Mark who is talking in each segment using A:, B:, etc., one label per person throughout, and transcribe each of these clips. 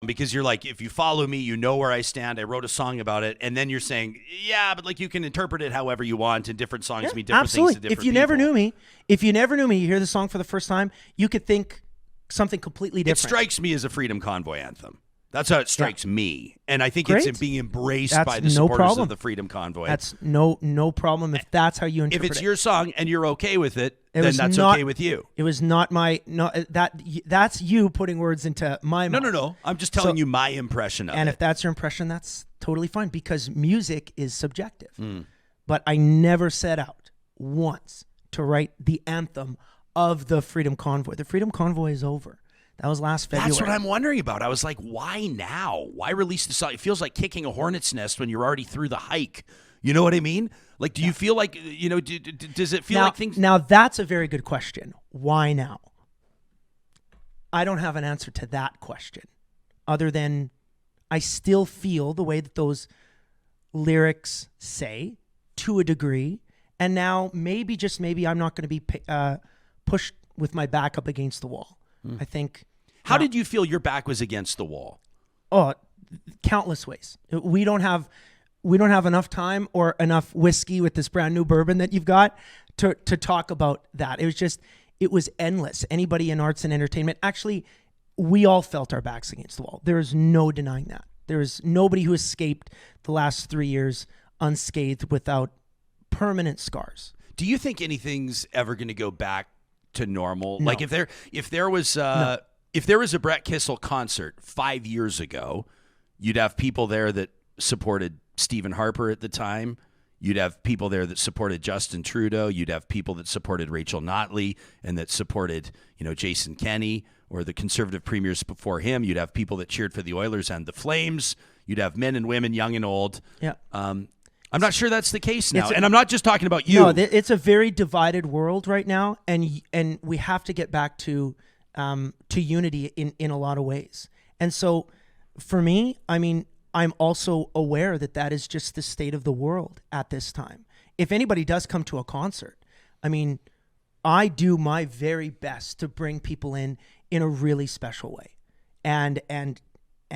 A: Because you're like, if you follow me, you know where I stand. I wrote a song about it. And then you're saying, yeah, but like you can interpret it however you want, and different songs mean different things to different
B: If you
A: people.
B: never knew me, you hear the song for the first time, you could think something completely different.
A: It strikes me as a Freedom Convoy anthem. That's how it strikes me. And I think
B: Great.
A: it's being embraced
B: That's
A: by the
B: no
A: supporters
B: problem.
A: of the Freedom Convoy.
B: That's no problem if that's how you interpret it.
A: If it's your song and you're okay with it, then that's okay with you.
B: It was not that's you putting words into my mouth.
A: No. I'm just telling you my impression of it.
B: And if that's your impression, that's totally fine because music is subjective. But I never set out once to write the anthem of the Freedom Convoy. The Freedom Convoy is over. That was last February.
A: That's what I'm wondering about. I was like, why now? Why release the song? It feels like kicking a hornet's nest when you're already through the hike. You know what I mean? Like, do you feel like, does it feel like things...
B: Now, that's a very good question. Why now? I don't have an answer to that question other than I still feel the way that those lyrics say to a degree. And now maybe, just maybe, I'm not going to be pushed with my back up against the wall. I think.
A: How did you feel your back was against the wall?
B: Oh, countless ways. We don't have enough time or enough whiskey with this brand new bourbon that you've got to talk about that. It was endless. Anybody in arts and entertainment, actually, we all felt our backs against the wall. There is no denying that. There is nobody who escaped the last 3 years unscathed without permanent scars.
A: Do you think anything's ever going to go back to normal?
B: No.
A: Like if there was a Brett Kissel concert 5 years ago, you'd have people there that supported Stephen Harper at the time. You'd have people there that supported Justin Trudeau. You'd have people that supported Rachel Notley and that supported, Jason Kenney or the conservative premiers before him. You'd have people that cheered for the Oilers and the Flames. You'd have men and women, young and old.
B: Yeah.
A: I'm not sure that's the case now. And I'm not just talking about you.
B: No, it's a very divided world right now, and we have to get back to unity in a lot of ways. And so for me, I mean, I'm also aware that is just the state of the world at this time. If anybody does come to a concert, I mean, I do my very best to bring people in a really special way and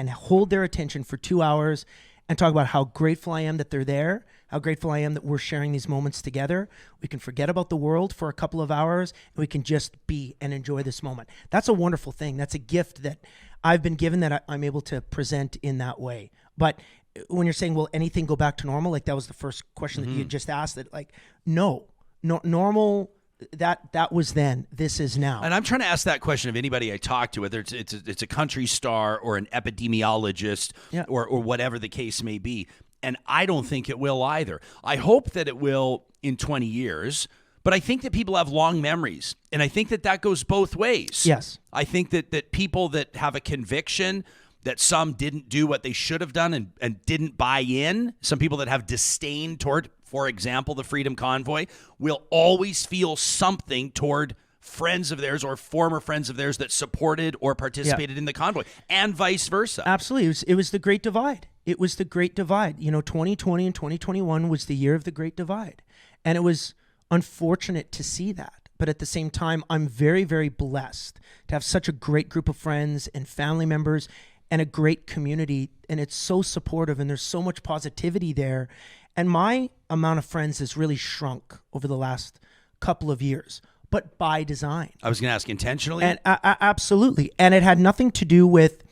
B: hold their attention for 2 hours and talk about how grateful I am that they're there, how grateful I am that we're sharing these moments together. We can forget about the world for a couple of hours, and we can just be and enjoy this moment. That's a wonderful thing. That's a gift that I've been given that I'm able to present in that way. But when you're saying, will anything go back to normal? Like that was the first question that you just asked. That like, no, normal. That was then. This is now.
A: And I'm trying to ask that question of anybody I talk to, whether it's a country star or an epidemiologist or whatever the case may be. And I don't think it will either. I hope that it will in 20 years, but I think that people have long memories. And I think that goes both ways.
B: Yes.
A: I think that people that have a conviction that some didn't do what they should have done and didn't buy in, some people that have disdain toward, for example, the Freedom Convoy, will always feel something toward friends of theirs or former friends of theirs that supported or participated in the convoy, and vice versa.
B: Absolutely. It was the Great Divide. It was the Great Divide. 2020 and 2021 was the year of the Great Divide. And it was unfortunate to see that. But at the same time, I'm very, very blessed to have such a great group of friends and family members and a great community. And it's so supportive and there's so much positivity there. And my amount of friends has really shrunk over the last couple of years, but by design.
A: I was going to ask, intentionally?
B: And absolutely. And it had nothing to do with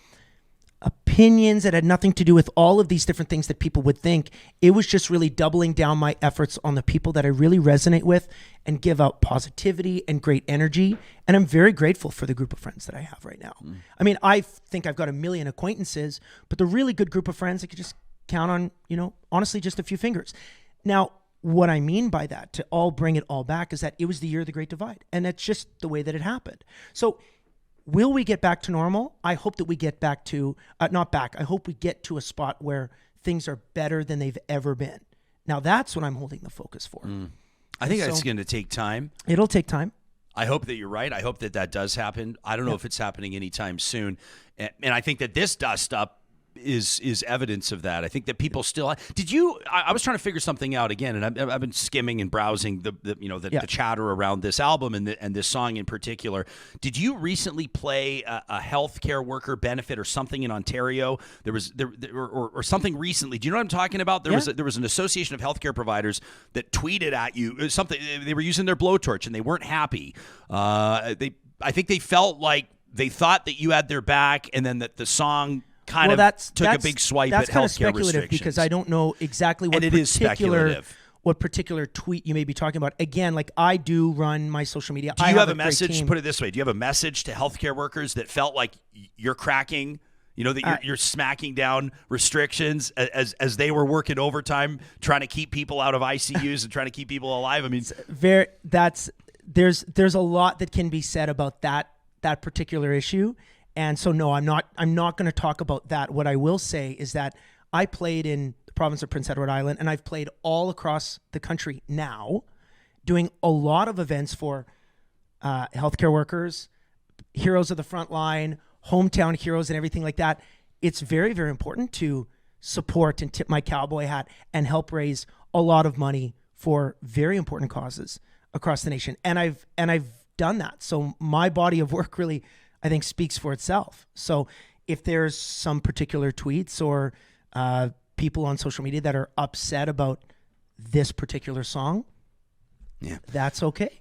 B: opinions. It had nothing to do with all of these different things that people would think. It was just really doubling down my efforts on the people that I really resonate with and give out positivity and great energy. And I'm very grateful for the group of friends that I have right now. I mean, I think I've got a million acquaintances, but the really good group of friends I could just count on, honestly, just a few fingers. Now, what I mean by that, to all bring it all back, is that it was the year of the Great Divide. And that's just the way that it happened. So will we get back to normal? I hope that we get back to, I hope we get to a spot where things are better than they've ever been. Now that's what I'm holding the focus for.
A: I think that's going to take time.
B: It'll take time.
A: I hope that you're right. I hope that does happen. I don't know if it's happening anytime soon. And I think that this dust up is evidence of that. I think that people still did. I was trying to figure something out again, and I've been skimming and browsing the chatter around this album and this song in particular. Did you recently play a healthcare worker benefit or something in Ontario? There was or something recently. Do you know what I'm talking about? There was an association of healthcare providers that tweeted at you something. They were using their blowtorch and they weren't happy. I think they felt like they thought that you had their back, and then that the song kind of took a big swipe at healthcare restrictions.
B: Because I don't know exactly what particular tweet you may be talking about. Again, like I do run my social media.
A: Do you have a message? Put it this way: do you have a message to healthcare workers that felt like you're cracking? You know, that you're smacking down restrictions as they were working overtime, trying to keep people out of ICUs and trying to keep people alive. I mean,
B: there's a lot that can be said about that particular issue. And so, no, I'm not going to talk about that. What I will say is that I played in the province of Prince Edward Island, and I've played all across the country now, doing a lot of events for healthcare workers, heroes of the front line, hometown heroes, and everything like that. It's very, very important to support and tip my cowboy hat and help raise a lot of money for very important causes across the nation. And I've done that. So my body of work really, I think, speaks for itself. So if there's some particular tweets or people on social media that are upset about this particular song, that's okay.